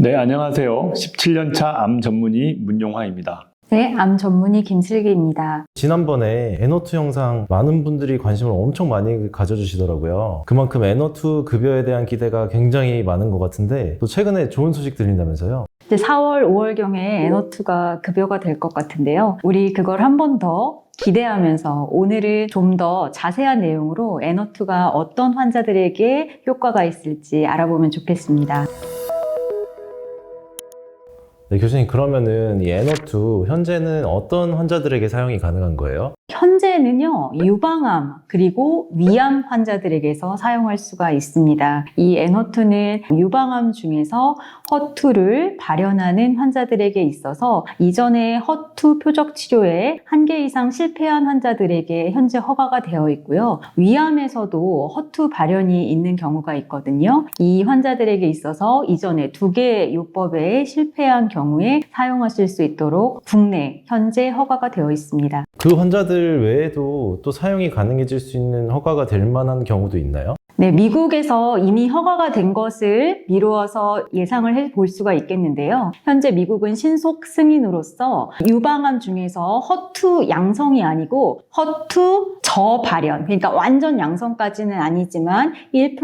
네, 안녕하세요. 17년차 암 전문의 문용화입니다. 네, 암 전문의 김슬기입니다. 지난번에 N02 영상 많은 분들이 관심을 엄청 많이 가져주시더라고요. 그만큼 N02 급여에 대한 기대가 굉장히 많은 것 같은데 또 최근에 좋은 소식 들린다면서요? 이제 4월, 5월경에 N02가 급여가 될 것 같은데요. 우리 그걸 한 번 더 기대하면서 오늘은 좀 더 자세한 내용으로 N02가 어떤 환자들에게 효과가 있을지 알아보면 좋겠습니다. 네, 교수님, 그러면은 이 N02 현재는 어떤 환자들에게 사용이 가능한 거예요? 현재는요, 유방암 그리고 위암 환자들에게서 사용할 수가 있습니다. 이 N02는 유방암 중에서 허투를 발현하는 환자들에게 있어서 이전에 허투 표적 치료에 1개 이상 실패한 환자들에게 현재 허가가 되어 있고요. 위암에서도 허투 발현이 있는 경우가 있거든요. 이 환자들에게 있어서 이전에 2개의 요법에 실패한 경우에 사용하실 수 있도록 국내 현재 허가가 되어 있습니다. 그 환자들 외에도 또 사용이 가능해질 수 있는 허가가 될 만한 경우도 있나요? 네, 미국에서 이미 허가가 된 것을 미루어서 예상을 해볼 수가 있겠는데요. 현재 미국은 신속 승인으로서 유방암 중에서 허투 양성이 아니고 허투 저발현, 그러니까 완전 양성까지는 아니지만 1+,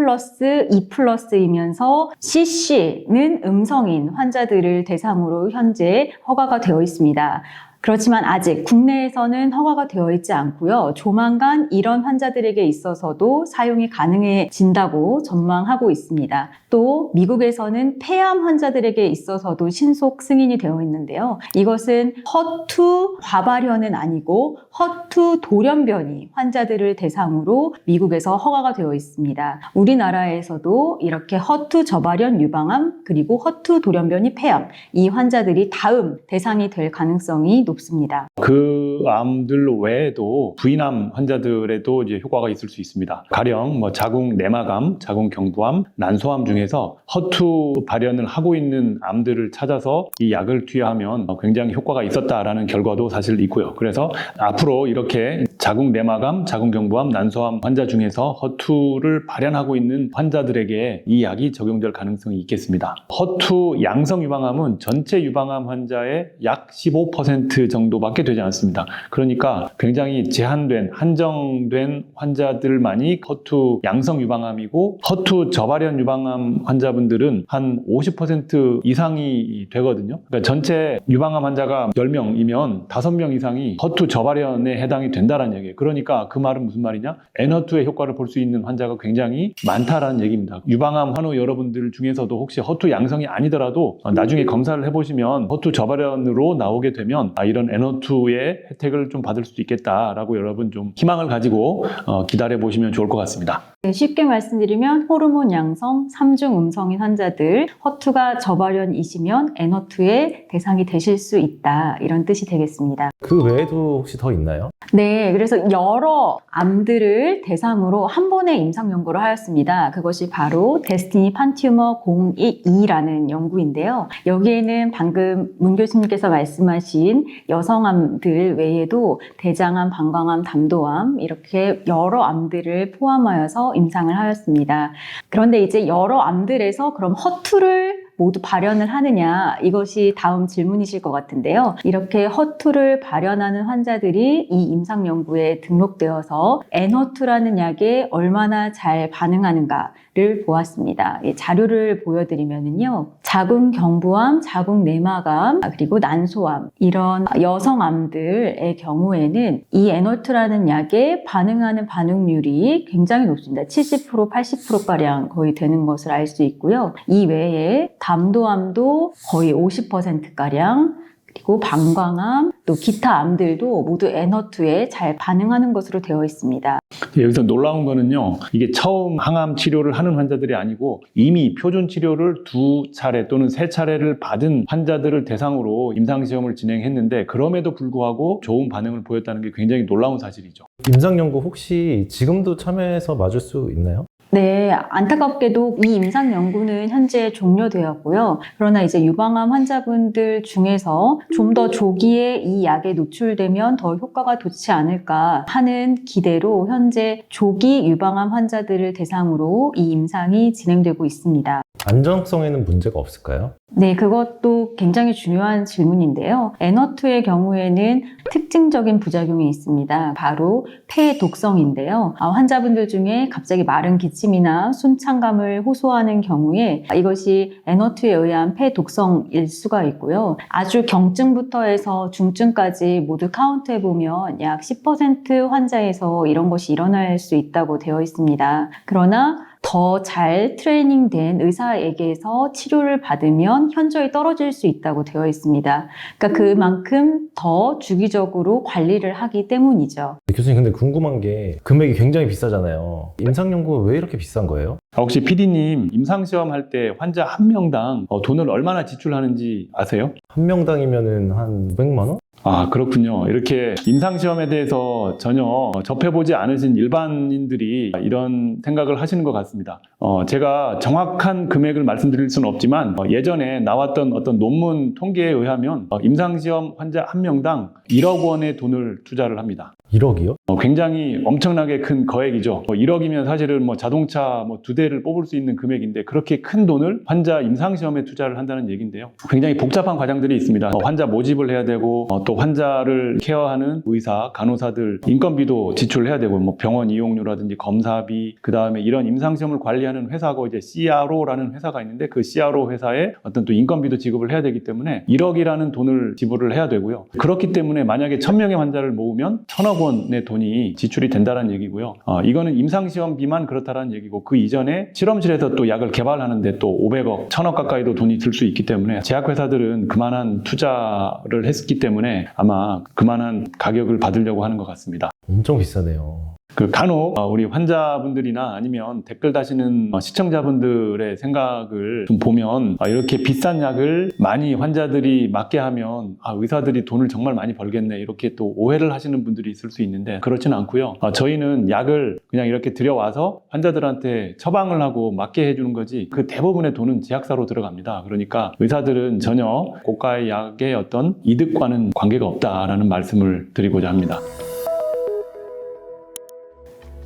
2+이면서 CC는 음성인 환자들을 대상으로 현재 허가가 되어 있습니다. 그렇지만 아직 국내에서는 허가가 되어 있지 않고요. 조만간 이런 환자들에게 있어서도 사용이 가능해진다고 전망하고 있습니다. 또 미국에서는 폐암 환자들에게 있어서도 신속 승인이 되어 있는데요. 이것은 허투 과발현은 아니고 허투 돌연변이 환자들을 대상으로 미국에서 허가가 되어 있습니다. 우리나라에서도 이렇게 허투 저발현 유방암 그리고 허투 돌연변이 폐암 이 환자들이 다음 대상이 될 가능성이 높습니다. 그 암들 외에도 부인암 환자들에도 이제 효과가 있을 수 있습니다. 가령 자궁 내막암, 자궁 경부암, 난소암 중에서 허투 발현을 하고 있는 암들을 찾아서 이 약을 투여하면 굉장히 효과가 있었다라는 결과도 사실 있고요. 그래서 앞으로 이렇게 자궁 내막암, 자궁 경부암, 난소암 환자 중에서 허투를 발현하고 있는 환자들에게 이 약이 적용될 가능성이 있겠습니다. 허투 양성 유방암은 전체 유방암 환자의 약 15% 정도밖에 되지 않습니다. 그러니까 굉장히 제한된, 한정된 환자들만이 허투 양성 유방암이고 허투 저발현 유방암 환자분들은 한 50% 이상이 되거든요. 그러니까 전체 유방암 환자가 10명이면 5명 이상이 허투 저발현에 해당이 된다는 얘기예요. 그러니까 그 말은 무슨 말이냐? N02의 효과를 볼 수 있는 환자가 굉장히 많다라는 얘기입니다. 유방암 환우 여러분들 중에서도 혹시 허투 양성이 아니더라도 나중에 검사를 해보시면 허투 저발현으로 나오게 되면 이런 N02의 혜택을 좀 받을 수도 있겠다라고 여러분 좀 희망을 가지고 기다려 보시면 좋을 것 같습니다. 쉽게 말씀드리면 호르몬 양성, 3중 음성인 환자들 허투가 저발현이시면 N02의 대상이 되실 수 있다 이런 뜻이 되겠습니다. 그 외에도 혹시 더 있나요? 네, 그래서 여러 암들을 대상으로 한 번에 임상 연구를 하였습니다. 그것이 바로 데스티니 판튜머 02라는 연구인데요. 여기에는 방금 문 교수님께서 말씀하신 여성암들 외에도 대장암, 방광암, 담도암 이렇게 여러 암들을 포함하여서 임상을 하였습니다. 그런데 이제 여러 암들에서 그럼 허투를 모두 발현을 하느냐 이것이 다음 질문이실 것 같은데요. 이렇게 허투를 발현하는 환자들이 이 임상 연구에 등록되어서 N02라는 약에 얼마나 잘 반응하는가를 보았습니다. 이 자료를 보여드리면요. 자궁 경부암, 자궁 내막암, 그리고 난소암 이런 여성암들의 경우에는 이 N02라는 약에 반응하는 반응률이 굉장히 높습니다. 70%, 80%가량 거의 되는 것을 알 수 있고요. 이 외에 담도암도 거의 50%가량 그리고 방광암, 또 기타 암들도 모두 N02에 잘 반응하는 것으로 되어 있습니다. 여기서 놀라운 거는요. 이게 처음 항암 치료를 하는 환자들이 아니고 이미 표준 치료를 2차례 또는 3차례를 받은 환자들을 대상으로 임상시험을 진행했는데 그럼에도 불구하고 좋은 반응을 보였다는 게 굉장히 놀라운 사실이죠. 임상연구 혹시 지금도 참여해서 맞을 수 있나요? 네, 안타깝게도 이 임상 연구는 현재 종료되었고요. 그러나 이제 유방암 환자분들 중에서 좀 더 조기에 이 약에 노출되면 더 효과가 좋지 않을까 하는 기대로 현재 조기 유방암 환자들을 대상으로 이 임상이 진행되고 있습니다. 안정성에는 문제가 없을까요? 네, 그것도 굉장히 중요한 질문인데요. N2의 경우에는 특징적인 부작용이 있습니다. 바로 폐 독성인데요. 환자분들 중에 갑자기 마른 기침이나 순창감을 호소하는 경우에 이것이 N2에 의한 폐 독성일 수가 있고요. 아주 경증부터 해서 중증까지 모두 카운트해보면 약 10% 환자에서 이런 것이 일어날 수 있다고 되어 있습니다. 그러나 더 잘 트레이닝된 의사에게서 치료를 받으면 현저히 떨어질 수 있다고 되어 있습니다. 그러니까 그만큼 더 주기적으로 관리를 하기 때문이죠. 교수님, 근데 궁금한 게 금액이 굉장히 비싸잖아요. 임상연구 왜 이렇게 비싼 거예요? 혹시 PD님 임상시험 할 때 환자 한 명당 돈을 얼마나 지출하는지 아세요? 한 명당이면은 한 500만 원? 아, 그렇군요. 이렇게 임상시험에 대해서 전혀 접해보지 않으신 일반인들이 이런 생각을 하시는 것 같습니다. 제가 정확한 금액을 말씀드릴 수는 없지만 예전에 나왔던 어떤 논문 통계에 의하면 임상시험 환자 한 명당 1억 원의 돈을 투자를 합니다. 1억이요? 굉장히 엄청나게 큰 거액이죠. 1억이면 사실은 자동차 2대를 뽑을 수 있는 금액인데 그렇게 큰 돈을 환자 임상시험에 투자를 한다는 얘기인데요. 굉장히 복잡한 과정들이 있습니다. 환자 모집을 해야 되고 또 환자를 케어하는 의사, 간호사들 인건비도 지출해야 되고 병원 이용료라든지 검사비, 그 다음에 이런 임상시험을 관리하는 회사고 이제 CRO라는 회사가 있는데 그 CRO 회사에 어떤 또 인건비도 지급을 해야 되기 때문에 1억이라는 돈을 지불을 해야 되고요. 그렇기 때문에 만약에 1000명의 환자를 모으면 1000억 원의 돈이 지출이 된다는 얘기고요. 이거는 임상시험비만 그렇다는 얘기고 그 이전에 실험실에서 또 약을 개발하는데 또 500억, 1000억 가까이도 돈이 들 수 있기 때문에 제약회사들은 그만한 투자를 했기 때문에 아마 그만한 가격을 받으려고 하는 것 같습니다. 엄청 비싸네요. 간혹 우리 환자분들이나 아니면 댓글 다시는 시청자분들의 생각을 좀 보면 이렇게 비싼 약을 많이 환자들이 맞게 하면 의사들이 돈을 정말 많이 벌겠네 이렇게 또 오해를 하시는 분들이 있을 수 있는데 그렇지는 않고요. 저희는 약을 그냥 이렇게 들여와서 환자들한테 처방을 하고 맞게 해주는 거지 그 대부분의 돈은 제약사로 들어갑니다. 그러니까 의사들은 전혀 고가의 약의 어떤 이득과는 관계가 없다라는 말씀을 드리고자 합니다.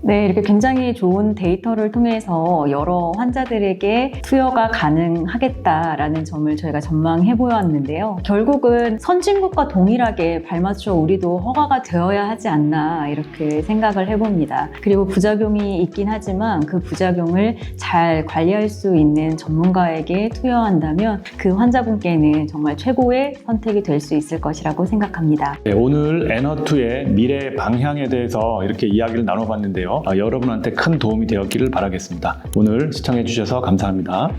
네, 이렇게 굉장히 좋은 데이터를 통해서 여러 환자들에게 투여가 가능하겠다라는 점을 저희가 전망해 보았는데요. 결국은 선진국과 동일하게 발맞춰 우리도 허가가 되어야 하지 않나 이렇게 생각을 해봅니다. 그리고 부작용이 있긴 하지만 그 부작용을 잘 관리할 수 있는 전문가에게 투여한다면 그 환자분께는 정말 최고의 선택이 될 수 있을 것이라고 생각합니다. 네, 오늘 N2의 미래 방향에 대해서 이렇게 이야기를 나눠봤는데요. 여러분한테 큰 도움이 되었기를 바라겠습니다. 오늘 시청해 주셔서 감사합니다.